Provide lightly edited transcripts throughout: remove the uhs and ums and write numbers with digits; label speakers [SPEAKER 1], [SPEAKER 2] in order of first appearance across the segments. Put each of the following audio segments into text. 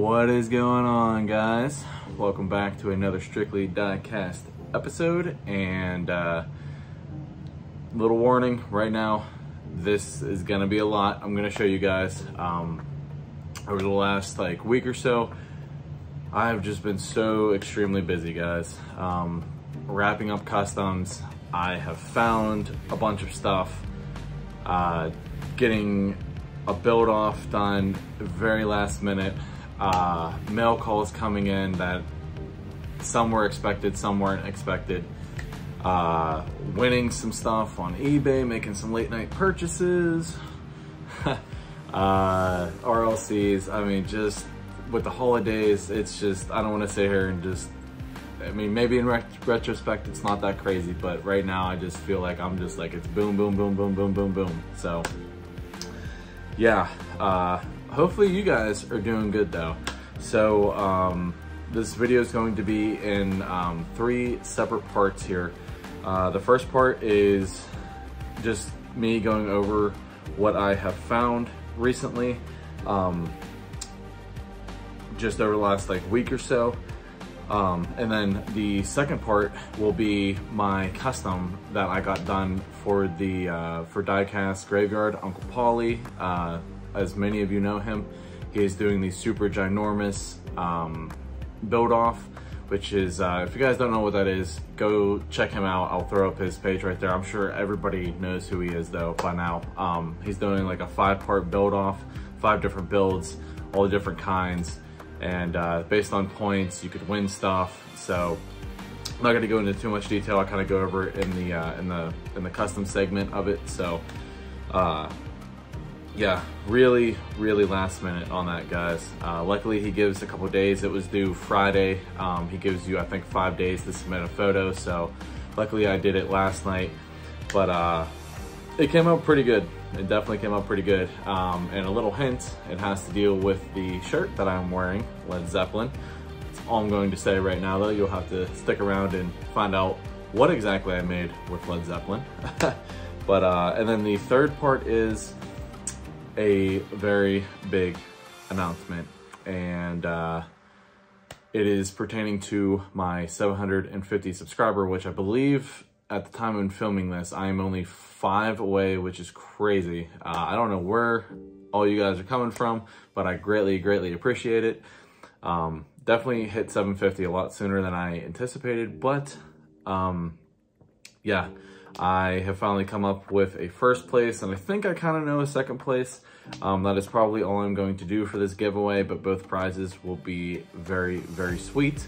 [SPEAKER 1] What is going on, guys? Welcome back to another Strictly Diecast episode, and little warning right now, this is gonna be a lot. I'm gonna show you guys over the last week or so. I've just been so extremely busy, guys. Wrapping up customs. I have found a bunch of stuff, getting a build off done very last minute, mail calls coming in that some were expected, some weren't expected, winning some stuff on eBay, making some late night purchases, RLCs. I mean, just with the holidays, it's just, I don't want to sit here and just, I mean, maybe in retrospect it's not that crazy, but right now I just feel like I'm just it's boom, boom, boom, boom, boom, boom, boom. So yeah, hopefully you guys are doing good though. So this video is going to be in 3 separate parts here. The first part is just me going over what I have found recently, just over the last week or so. And then the second part will be my custom that I got done for the for Diecast Graveyard, Uncle Paulie. As many of you know him, he is doing the super ginormous build off, which is, if you guys don't know what that is, go check him out. I'll throw up his page right there. I'm sure everybody knows who he is though by now. He's doing a 5-part build off, 5 different builds, all the different kinds. And based on points, you could win stuff. So I'm not going to go into too much detail. I kind of go over it in the custom segment of it. So yeah, really last minute on that, guys. Luckily he gives a couple days. It was due Friday. He gives you, I think, 5 days to submit a photo. So luckily I did it last night, but it came out pretty good. It definitely came out pretty good. And a little hint, it has to deal with the shirt that I'm wearing, Led Zepplin. That's all I'm going to say right now though. You'll have to stick around and find out what exactly I made with Led Zepplin. But, and then the third part is a very big announcement. And it is pertaining to my 750 subscriber, which I believe at the time of filming this, I am only 5 away, which is crazy. I don't know where all you guys are coming from, but I greatly appreciate it. Definitely hit 750 a lot sooner than I anticipated, but yeah, I have finally come up with a first place, and I think I kind of know a second place. That is probably all I'm going to do for this giveaway, but both prizes will be very sweet.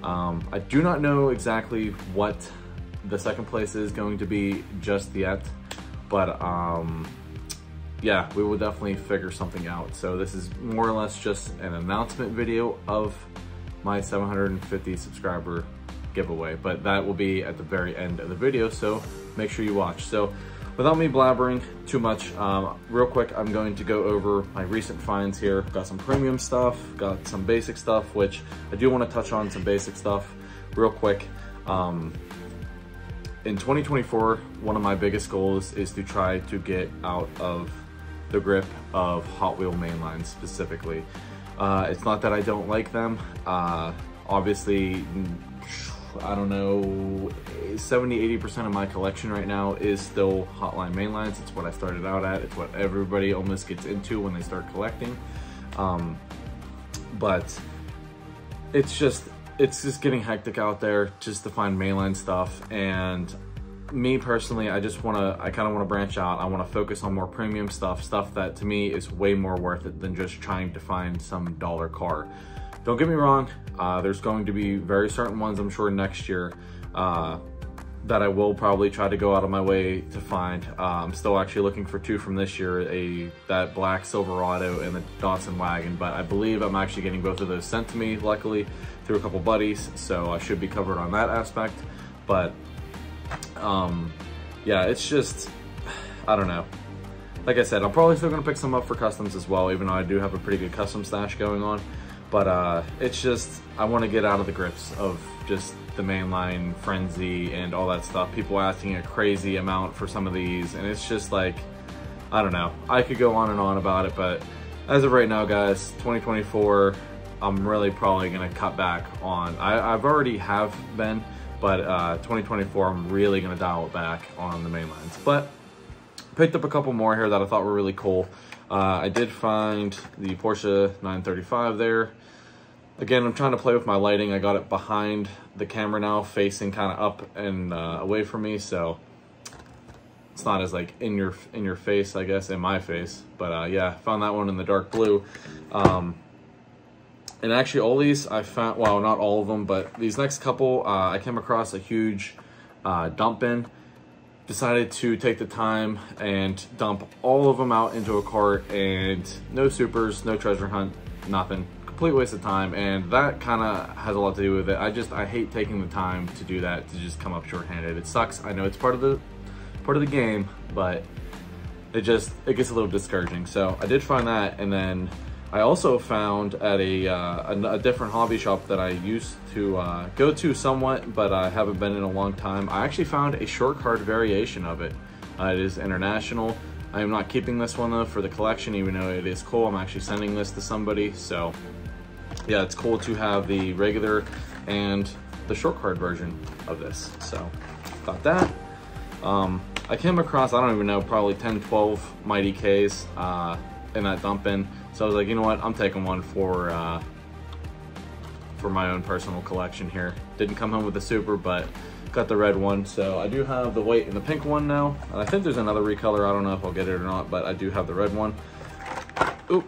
[SPEAKER 1] I do not know exactly what the second place is going to be just yet, but yeah, we will definitely figure something out. So this is more or less just an announcement video of my 750 subscriber giveaway, but that will be at the very end of the video, so make sure you watch. So without me blabbering too much, real quick, I'm going to go over my recent finds here. Got some premium stuff, got some basic stuff, which I do want to touch on some basic stuff real quick. In 2024, one of my biggest goals is to try to get out of the grip of Hot Wheel mainlines specifically. It's not that I don't like them. Obviously, I don't know, 70–80% of my collection right now is still Hotline mainlines. It's what I started out at. It's what everybody almost gets into when they start collecting. But it's just getting hectic out there just to find mainline stuff. And me personally, I kind of want to branch out. I want to focus on more premium stuff that to me is way more worth it than just trying to find some dollar car. Don't get me wrong, there's going to be very certain ones, I'm sure, next year that I will probably try to go out of my way to find. I'm still actually looking for 2 from this year, that black Silverado and the Datsun wagon, but I believe I'm actually getting both of those sent to me, luckily, through a couple buddies, so I should be covered on that aspect. But yeah, it's just, I don't know. Like I said, I'm probably still gonna pick some up for customs as well, even though I do have a pretty good custom stash going on. But it's just, I want to get out of the grips of just the mainline frenzy and all that stuff. People asking a crazy amount for some of these, and it's just I don't know. I could go on and on about it, but as of right now, guys, 2024, I'm really probably gonna cut back on, I've already have been, but 2024, I'm really gonna dial it back on the mainlines. But picked up a couple more here that I thought were really cool. I did find the Porsche 935 there. Again, I'm trying to play with my lighting. I got it behind the camera now, facing kind of up and away from me, so it's not as like in your face, I guess, in my face. But yeah, found that one in the dark blue. And actually all these I found, well, not all of them, but these next couple, I came across a huge dump bin. Decided to take the time and dump all of them out into a cart, and no supers, no treasure hunt, nothing. Complete waste of time, and that kind of has a lot to do with it. I hate taking the time to do that, to just come up short-handed. It sucks. I know it's part of the game, but it gets a little discouraging. So I did find that, and then I also found at a different hobby shop that I used to go to somewhat, but I haven't been in a long time. I actually found a short card variation of it. It is international. I am not keeping this one though for the collection, even though it is cool. I'm actually sending this to somebody. So yeah, it's cool to have the regular and the short card version of this. So got that. I came across, I don't even know, probably 10, 12 Mighty Ks in that dump bin. So I was like, you know what, I'm taking one for my own personal collection here. Didn't come home with the super, but got the red one. So I do have the white and the pink one now. And I think there's another recolor. I don't know if I'll get it or not, but I do have the red one. Oop,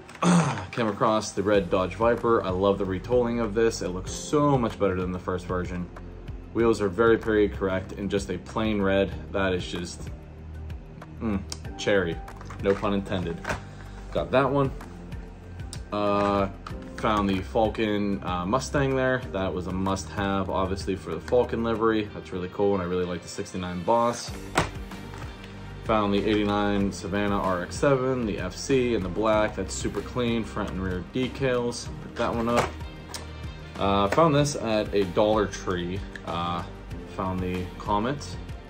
[SPEAKER 1] came across the red Dodge Viper. I love the retooling of this. It looks so much better than the first version. Wheels are very period correct, and just a plain red. That is just cherry, no pun intended. Got that one. Found the Falcon Mustang there. That was a must-have, obviously, for the Falcon livery. That's really cool, and I really like the 69 Boss. Found the 89 Savannah RX-7, the FC in the black. That's super clean, front and rear decals. Picked that one up. Found this at a Dollar Tree. Found the Comet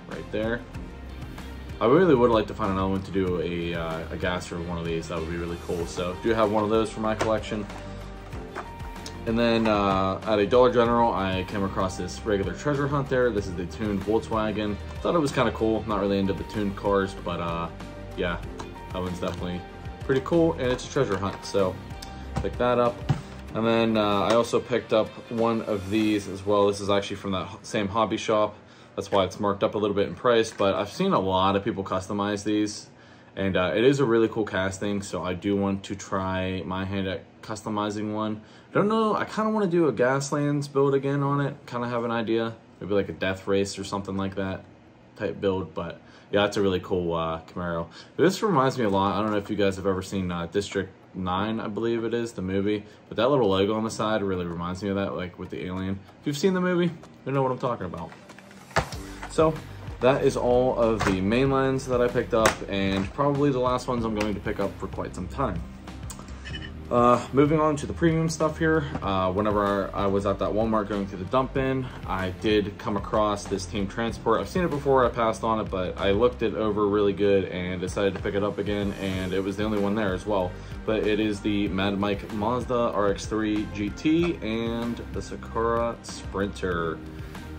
[SPEAKER 1] right there. I really would like to find another one to do a gas for one of these. That would be really cool. So do have one of those for my collection. And then at a Dollar General, I came across this regular treasure hunt there. This is the tuned Volkswagen. Thought it was kind of cool. Not really into the tuned cars, but yeah, that one's definitely pretty cool, and it's a treasure hunt. So pick that up. And then I also picked up one of these as well. This is actually from that same hobby shop. That's why it's marked up a little bit in price, but I've seen a lot of people customize these, and it is a really cool casting, so I do want to try my hand at customizing one. I don't know, I kind of want to do a Gaslands build again on it, kind of have an idea. Maybe like a Death Race or something like that type build, but yeah, it's a really cool Camaro. This reminds me a lot, I don't know if you guys have ever seen District 9, I believe it is, the movie, but that little logo on the side really reminds me of that, like with the alien. If you've seen the movie, you know what I'm talking about. So that is all of the mainlines that I picked up, and probably the last ones I'm going to pick up for quite some time. Moving on to the premium stuff here. Whenever I was at that Walmart going through the dump bin, I did come across this Team Transport. I've seen it before, I passed on it, but I looked it over really good and decided to pick it up again, and it was the only one there as well. But it is the Mad Mike Mazda RX-3 GT and the Sakura Sprinter.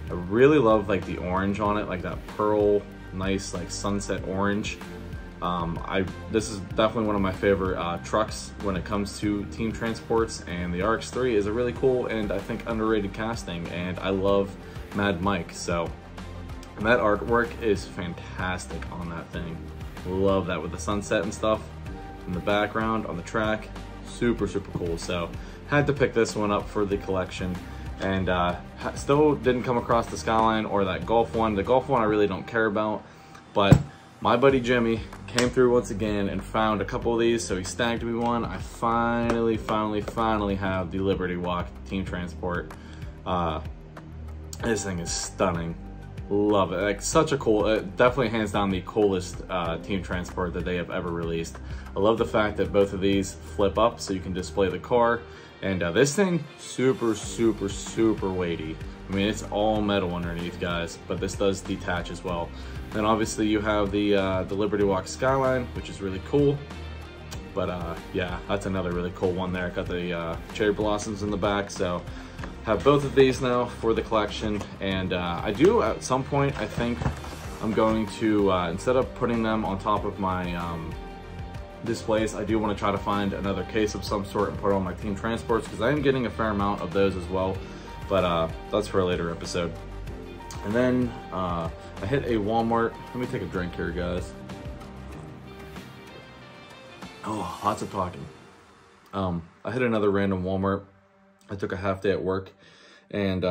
[SPEAKER 1] I really love like the orange on it, like that pearl, nice like sunset orange. This is definitely one of my favorite trucks when it comes to team transports, and the RX-3 is a really cool and I think underrated casting, and I love Mad Mike, so that artwork is fantastic on that thing. Love that with the sunset and stuff in the background on the track. Super, super cool. So had to pick this one up for the collection, and still didn't come across the Skyline or that Golf one. The Golf one I really don't care about, but my buddy Jimmy came through once again and found a couple of these, so he snagged me one. I finally have the Liberty Walk Team Transport. This thing is stunning. Love it. Like, such a cool, definitely hands down the coolest Team Transport that they have ever released. I love the fact that both of these flip up so you can display the car. And this thing, super, super, super weighty. I mean, it's all metal underneath, guys, but this does detach as well. Then obviously you have the Liberty Walk Skyline, which is really cool. But yeah, that's another really cool one there. Got the cherry blossoms in the back, so have both of these now for the collection. And I do at some point, I think I'm going to, instead of putting them on top of my displays, I do want to try to find another case of some sort and put on my team transports, because I am getting a fair amount of those as well. But that's for a later episode. And then I hit a Walmart. Let me take a drink here, guys. Oh, lots of talking. I hit another random Walmart. I took a half day at work and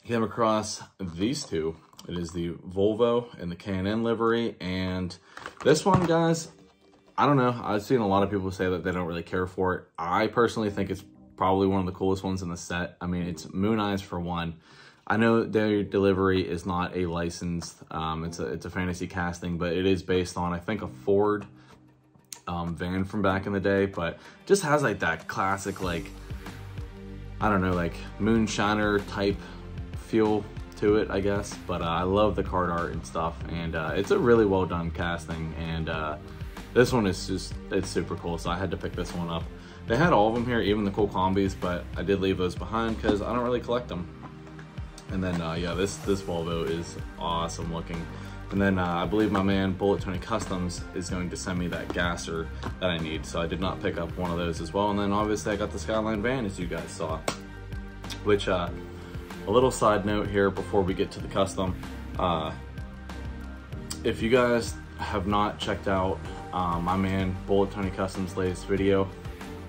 [SPEAKER 1] came across these two. It is the Volvo and the K&N livery. And this one, guys, I don't know. I've seen a lot of people say that they don't really care for it. I personally think it's probably one of the coolest ones in the set. I mean, it's Moon Eyes for one. I know their delivery is not a licensed, it's a fantasy casting, but it is based on, I think, a Ford van from back in the day, but just has like that classic, like, I don't know, like moonshiner type feel to it, I guess. But I love the card art and stuff, and it's a really well done casting. And this one is just, it's super cool, so I had to pick this one up. They had all of them here, even the cool combis, but I did leave those behind because I don't really collect them. And then yeah, this Volvo is awesome looking. And then I believe my man Bullet 20 Customs is going to send me that gasser that I need, so I did not pick up one of those as well. And then obviously I got the Skyline van, as you guys saw. Which a little side note here before we get to the custom, if you guys have not checked out my man Bullet 20 Customs' latest video,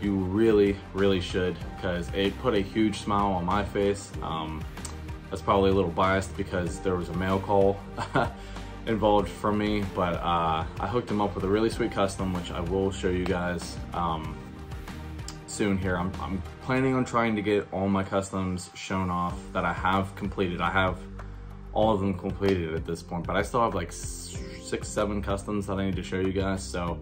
[SPEAKER 1] you really should, because it put a huge smile on my face. That's probably a little biased because there was a mail call involved from me, but I hooked him up with a really sweet custom, which I will show you guys soon here. I'm planning on trying to get all my customs shown off that I have completed. I have all of them completed at this point, but I still have like 6-7 customs that I need to show you guys. So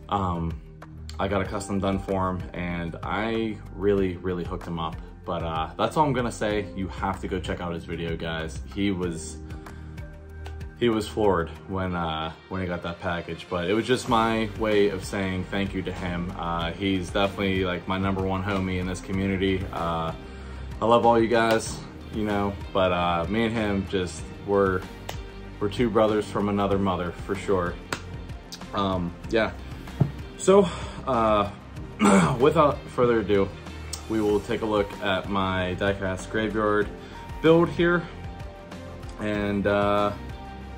[SPEAKER 1] I got a custom done for him, and I really hooked him up. But that's all I'm gonna say. You have to go check out his video, guys. He was floored when he got that package. But it was just my way of saying thank you to him. He's definitely like my #1 homie in this community. I love all you guys, you know. But me and him just we're two brothers from another mother for sure. Yeah. So without further ado, we will take a look at my Diecast graveyard build here, and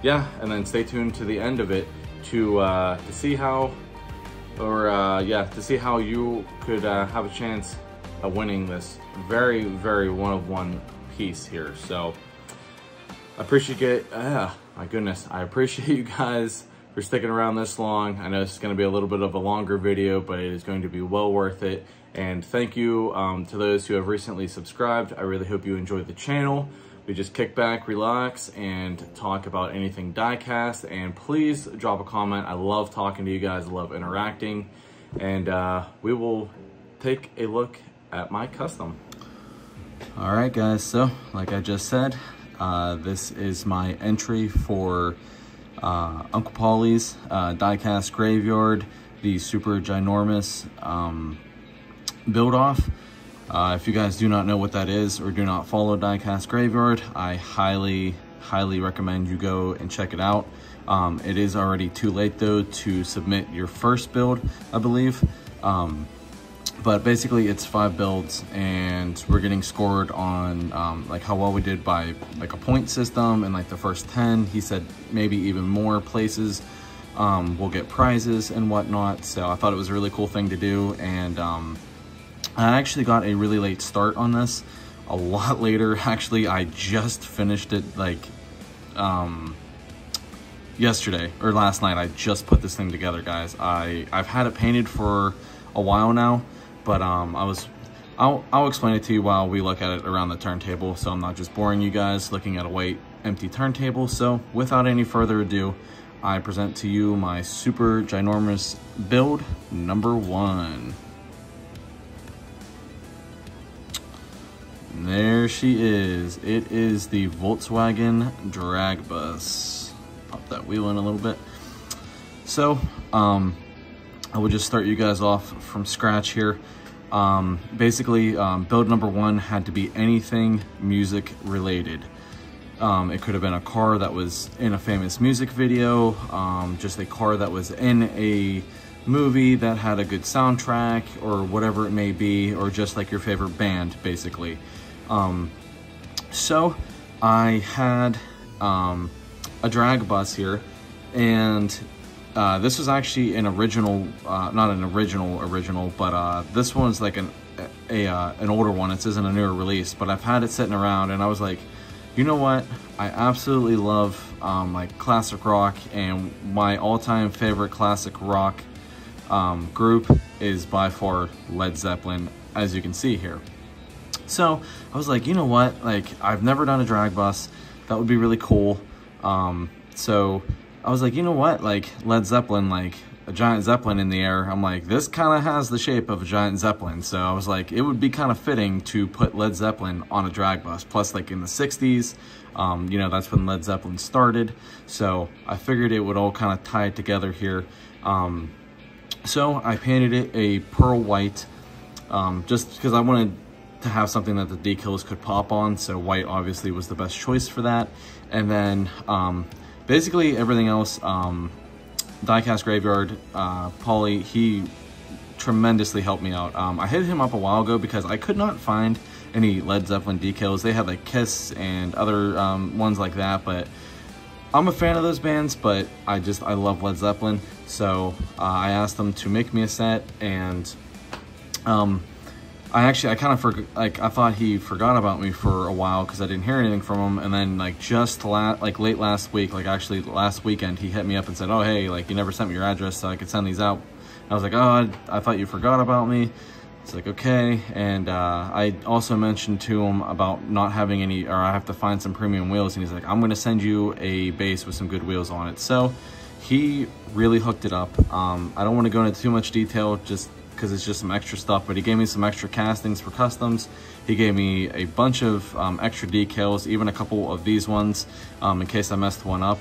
[SPEAKER 1] yeah, and then stay tuned to the end of it to see how, or yeah, to see how you could have a chance of winning this very one-of-one piece here. So I appreciate it. My goodness, I appreciate you guys for sticking around this long. I know it's going to be a little bit of a longer video, but it is going to be well worth it. And thank you to those who have recently subscribed. I really hope you enjoyed the channel. We just kick back, relax, and talk about anything diecast. And please drop a comment. I love talking to you guys. I love interacting. And we will take a look at my custom. All right, guys. So, like I just said, this is my entry for Uncle Paulie's Diecast Graveyard, the super ginormous build off. If you guys do not know what that is or do not follow Diecast Graveyard, I highly recommend you go and check it out. It is already too late though to submit your first build, I believe. But basically it's 5 builds, and we're getting scored on like how well we did by like a point system, and like the first 10, he said maybe even more places we'll get prizes and whatnot. So I thought it was a really cool thing to do. And I actually got a really late start on this, a lot later. Actually, I just finished it like yesterday or last night. I just put this thing together, guys. I've had it painted for a while now, but I'll explain it to you while we look at it around the turntable, so I'm not just boring you guys looking at a white empty turntable. So without any further ado, I present to you my super ginormous build #1. There she is. It is the Volkswagen Drag Bus. Pop that wheel in a little bit. So, I I will just start you guys off from scratch here. Basically, build number one had to be anything music related. It could have been a car that was in a famous music video, just a car that was in a movie that had a good soundtrack, or whatever it may be, or just like your favorite band, basically. So I had a drag bus here, and this was actually an original, not an original, but this one's like an older one. This isn't a newer release, but I've had it sitting around, and I was like, you know what? I absolutely love like classic rock, and my all-time favorite classic rock group is by far Led Zepplin, as you can see here. So I was like, you know what? Like, I've never done a drag bus. That would be really cool. So I was like, you know what? Like, Led Zepplin, like a giant Zeppelin in the air. I'm like, this kind of has the shape of a giant Zeppelin. So I was like, it would be kind of fitting to put Led Zepplin on a drag bus. Plus, like in the 60s, you know, that's when Led Zepplin started. So I figured it would all kind of tie it together here. So I painted it a pearl white, just because I wanted to have something that the decals could pop on. So white obviously was the best choice for that. And then basically everything else, Diecast Graveyard, Paulie, he tremendously helped me out. I hit him up a while ago because I could not find any Led Zeppelin decals. They had like Kiss and other ones like that, but I'm a fan of those bands, but I love Led Zeppelin. So I asked them to make me a set, and I kind of forgot, like, I thought he forgot about me for a while because I didn't hear anything from him. And then like just late last week, like actually last weekend, he hit me up and said, oh, hey, like, you never sent me your address so I could send these out. And I was like, oh, I thought you forgot about me. It's like, okay. And I also mentioned to him about not having any, or I have to find some premium wheels. And he's like, I'm going to send you a base with some good wheels on it. So he really hooked it up. I don't want to go into too much detail just because it's just some extra stuff, but he gave me some extra castings for customs. He gave me a bunch of extra decals, even a couple of these ones, in case I messed one up.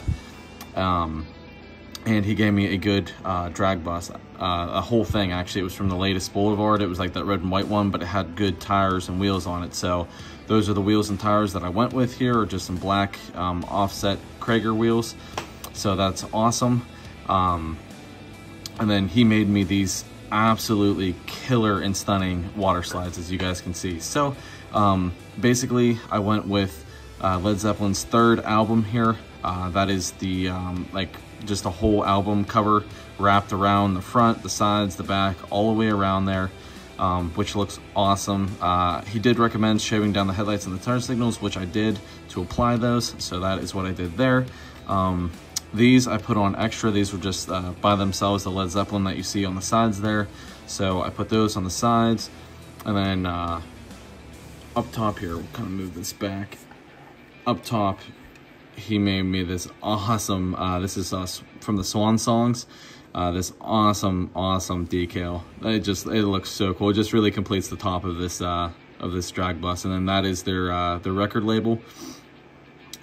[SPEAKER 1] And he gave me a good drag bus, a whole thing actually. It was from the latest Boulevard. It was like that red and white one, but it had good tires and wheels on it. So those are the wheels and tires that I went with here, or just some black offset Krager wheels. So that's awesome. And then he made me these absolutely killer and stunning water slides, as you guys can see. So basically I went with Led Zeppelin's third album here. That is the like just a whole album cover wrapped around the front, the sides, the back, all the way around there, which looks awesome. He did recommend shaving down the headlights and the turn signals, which I did to apply those. So that is what I did there. These I put on extra. These were just by themselves, the Led Zeppelin that you see on the sides there. So I put those on the sides. And then up top here, we'll kind of move this back. Up top, he made me this awesome, this is from the Swan Songs. This awesome decal. It looks so cool. It just really completes the top of this drag bus. And then that is their record label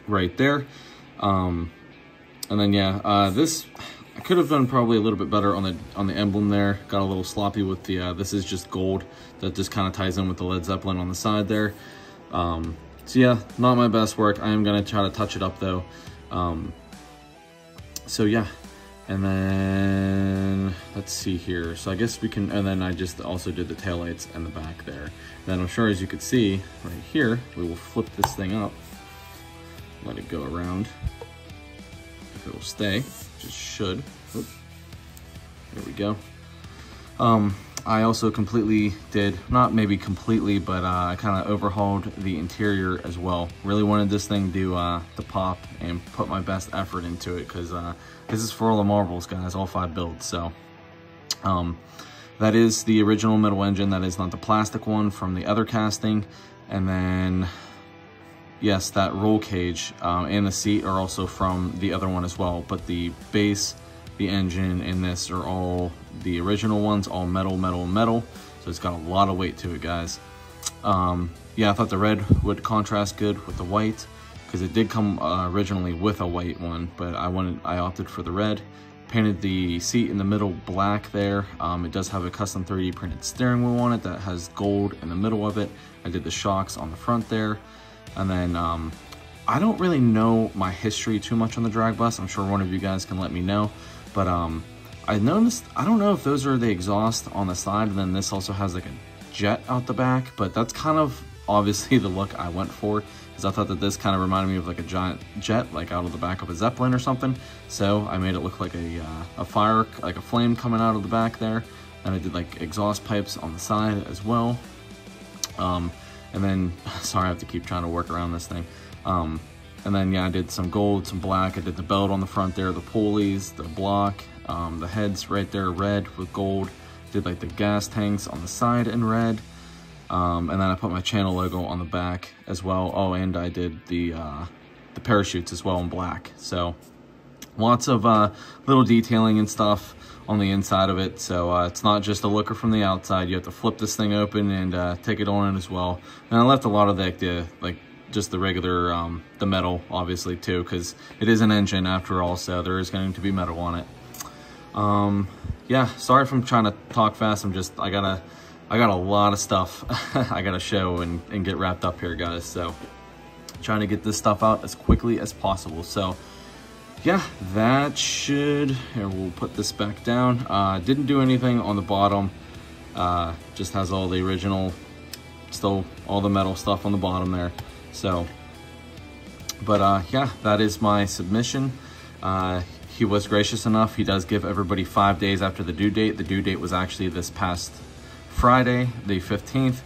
[SPEAKER 1] right there. And then yeah, this I could have done probably a little bit better on the emblem there. Got a little sloppy with the this is just gold that just kind of ties in with the Led Zeppelin on the side there. So yeah, not my best work. I am gonna try to touch it up though. So yeah, and then let's see here. So I guess we can, and then I just also did the taillights and the back there. Then I'm sure, as you could see right here, we will flip this thing up, let it go around. If it will stay, which it should. Oop. There we go. I also completely did, not maybe completely, but I kind of overhauled the interior as well. Really wanted this thing to pop and put my best effort into it, because this is for all the marbles, guys, all 5 builds. So that is the original middle engine. That is not the plastic one from the other casting. And then yes, that roll cage and the seat are also from the other one as well, but the base, the engine, and this are all the original ones, all metal, so it's got a lot of weight to it, guys. Yeah, I thought the red would contrast good with the white, because it did come originally with a white one, but I opted for the red, painted the seat in the middle black there. It does have a custom 3D printed steering wheel on it that has gold in the middle of it. I did the shocks on the front there. And then I don't really know my history too much on the drag bus. I'm sure one of you guys can let me know. But I noticed, I don't know if those are the exhaust on the side, and then this also has like a jet out the back, but that's kind of obviously the look I went for, because I thought that this kind of reminded me of like a giant jet, like out of the back of a Zeppelin or something. So I made it look like a fire, like a flame coming out of the back there. And I did like exhaust pipes on the side as well. And then, sorry, I have to keep trying to work around this thing. And then, yeah, I did some gold, some black. I did the belt on the front there, the pulleys, the block, the heads right there, red with gold. Did like the gas tanks on the side in red. And then I put my channel logo on the back as well. Oh, and I did the parachutes as well in black. So lots of little detailing and stuff on the inside of it. So it's not just a looker from the outside. You have to flip this thing open and take it on in as well. And I left a lot of the just the regular, the metal, obviously, too, because it is an engine after all, so there is going to be metal on it. Yeah, sorry if I'm trying to talk fast. I got a lot of stuff I gotta show and get wrapped up here, guys. So trying to get this stuff out as quickly as possible. So yeah, that should, here, we'll put this back down. Didn't do anything on the bottom. Just has all the original, still all the metal stuff on the bottom there. So, but yeah, that is my submission. He was gracious enough. He does give everybody 5 days after the due date. The due date was actually this past Friday, the 15th.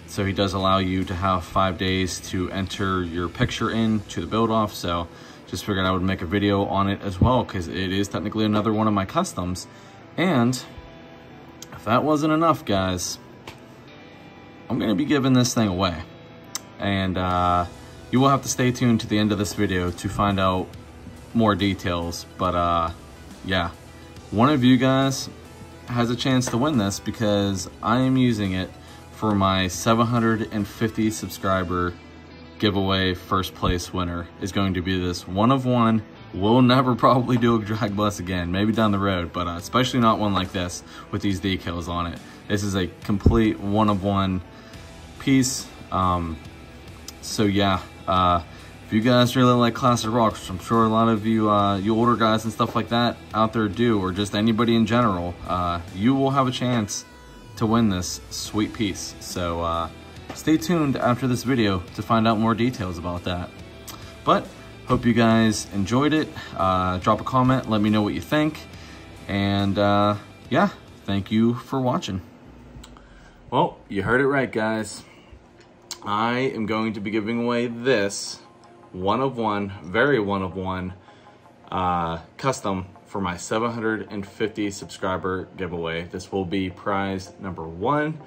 [SPEAKER 1] So he does allow you to have 5 days to enter your picture in to the build off. So just figured I would make a video on it as well, because it is technically another one of my customs. And if that wasn't enough, guys, I'm gonna be giving this thing away. And you will have to stay tuned to the end of this video to find out more details. But yeah, one of you guys has a chance to win this, because I am using it for my 750 subscriber giveaway. First place winner is going to be this one of one. We'll never probably do a drag bus again, maybe down the road, but especially not one like this with these decals on it. This is a complete one of one piece. So yeah, if you guys really like classic rock, which I'm sure a lot of you, you older guys and stuff like that out there do, or just anybody in general, you will have a chance to win this sweet piece. So stay tuned after this video to find out more details about that. But hope you guys enjoyed it. Drop a comment, let me know what you think. And yeah, thank you for watching. Well, you heard it right, guys. I am going to be giving away this one of one, very one of one, custom for my 750 subscriber giveaway. This will be prize number one.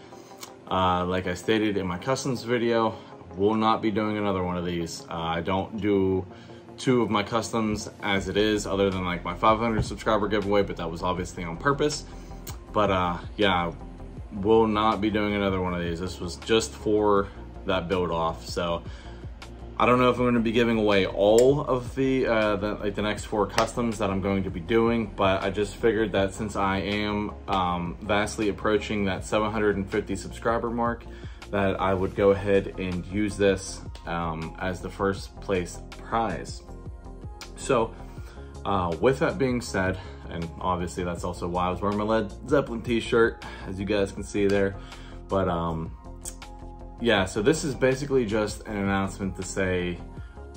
[SPEAKER 1] Like I stated in my customs video, I will not be doing another one of these. I don't do two of my customs as it is, other than like my 500 subscriber giveaway, but that was obviously on purpose. But yeah, will not be doing another one of these. This was just for that build off. So I don't know if I'm going to be giving away all of the next 4 customs that I'm going to be doing, but I just figured that since I am vastly approaching that 750 subscriber mark, that I would go ahead and use this as the first place prize. So with that being said, and obviously that's also why I was wearing my Led Zepplin t-shirt, as you guys can see there, but yeah, so this is basically just an announcement to say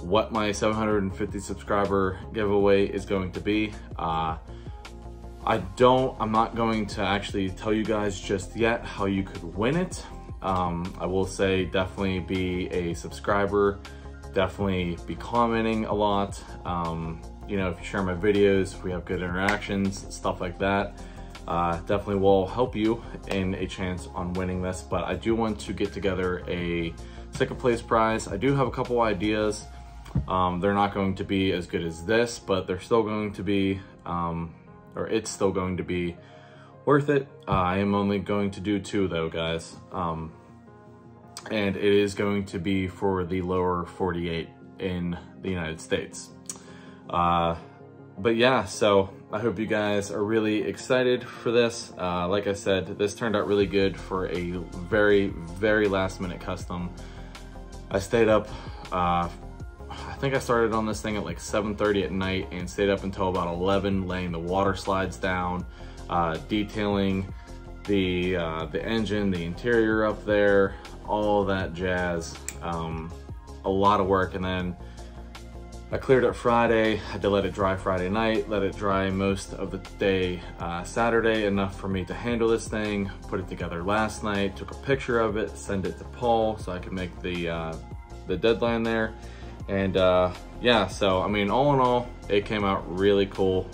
[SPEAKER 1] what my 750 subscriber giveaway is going to be. I'm not going to actually tell you guys just yet how you could win it. I will say definitely be a subscriber, definitely be commenting a lot. You know, if you share my videos, if we have good interactions, stuff like that, definitely will help you in a chance on winning this. But I do want to get together a second place prize. I do have a couple ideas. They're not going to be as good as this, but they're still going to be, or it's still going to be worth it. I am only going to do 2 though, guys. And it is going to be for the lower 48 in the United States. But yeah, so I hope you guys are really excited for this. Like I said, this turned out really good for a very, very last minute custom. I stayed up, I think I started on this thing at like 7:30 at night and stayed up until about 11, laying the water slides down, detailing the engine, the interior up there, all that jazz. A lot of work, and then I cleared it Friday, had to let it dry Friday night, let it dry most of the day Saturday, enough for me to handle this thing, put it together last night, took a picture of it, send it to Paul so I could make the deadline there. And yeah, so I mean, all in all, it came out really cool,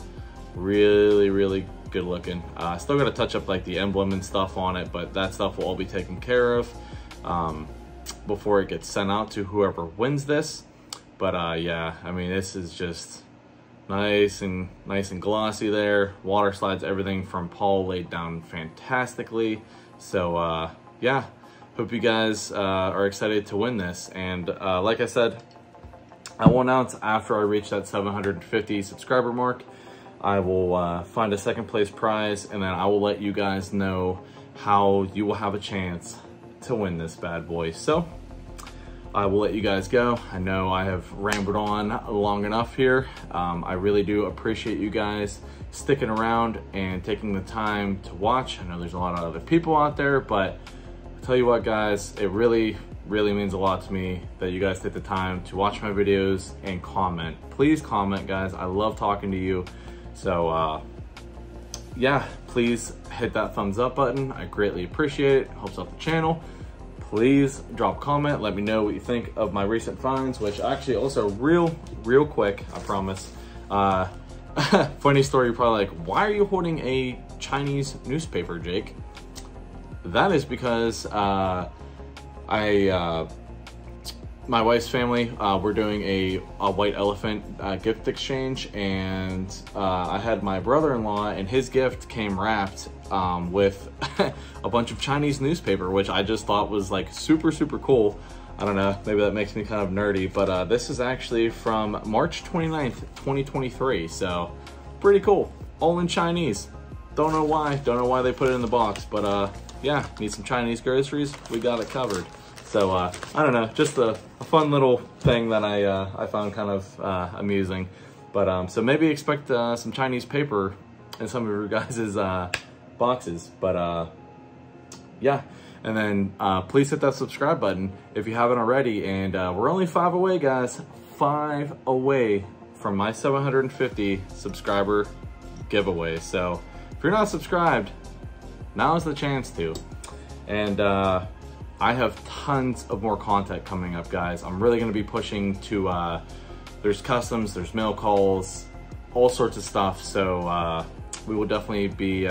[SPEAKER 1] really, really good looking. Still gotta touch up like the emblem and stuff on it, but that stuff will all be taken care of before it gets sent out to whoever wins this. But yeah, I mean, this is just nice and glossy there. Water slides, everything from Paul laid down fantastically. So yeah, hope you guys are excited to win this. And like I said, I will announce after I reach that 750 subscriber mark. I will find a second place prize, and then I will let you guys know how you will have a chance to win this bad boy. So I will let you guys go. I know I have rambled on long enough here. I really do appreciate you guys sticking around and taking the time to watch. I know there's a lot of other people out there, but I'll tell you what, guys, it really means a lot to me that you guys take the time to watch my videos and comment. Please comment, guys. I love talking to you. So yeah, please hit that thumbs up button. I greatly appreciate it. Helps out the channel. Please drop a comment, let me know what you think of my recent finds, which actually also real quick, I promise. Funny story, you're probably like, why are you holding a Chinese newspaper, Jake? That is because my wife's family, we're doing a white elephant gift exchange, and I had my brother-in-law, and his gift came wrapped with a bunch of Chinese newspaper, which I just thought was like super cool. I don't know, maybe that makes me kind of nerdy, but this is actually from March 29th, 2023, so pretty cool. All in Chinese. Don't know why they put it in the box, but yeah, need some Chinese groceries, we got it covered. So I don't know, just a fun little thing that I found kind of amusing. But so maybe expect some Chinese paper in some of your guys' boxes. But yeah, and then please hit that subscribe button if you haven't already. And we're only 5 away, guys. 5 away from my 750 subscriber giveaway. So if you're not subscribed, now's the chance to. And I have tons of more content coming up, guys. I'm really gonna be pushing to, there's customs, there's mail calls, all sorts of stuff. So we will definitely be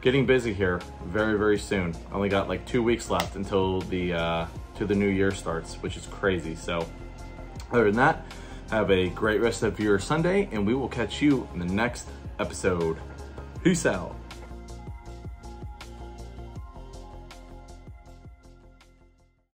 [SPEAKER 1] getting busy here very soon. Only got like 2 weeks left until the new year starts, which is crazy. So other than that, have a great rest of your Sunday, and we will catch you in the next episode. Peace out.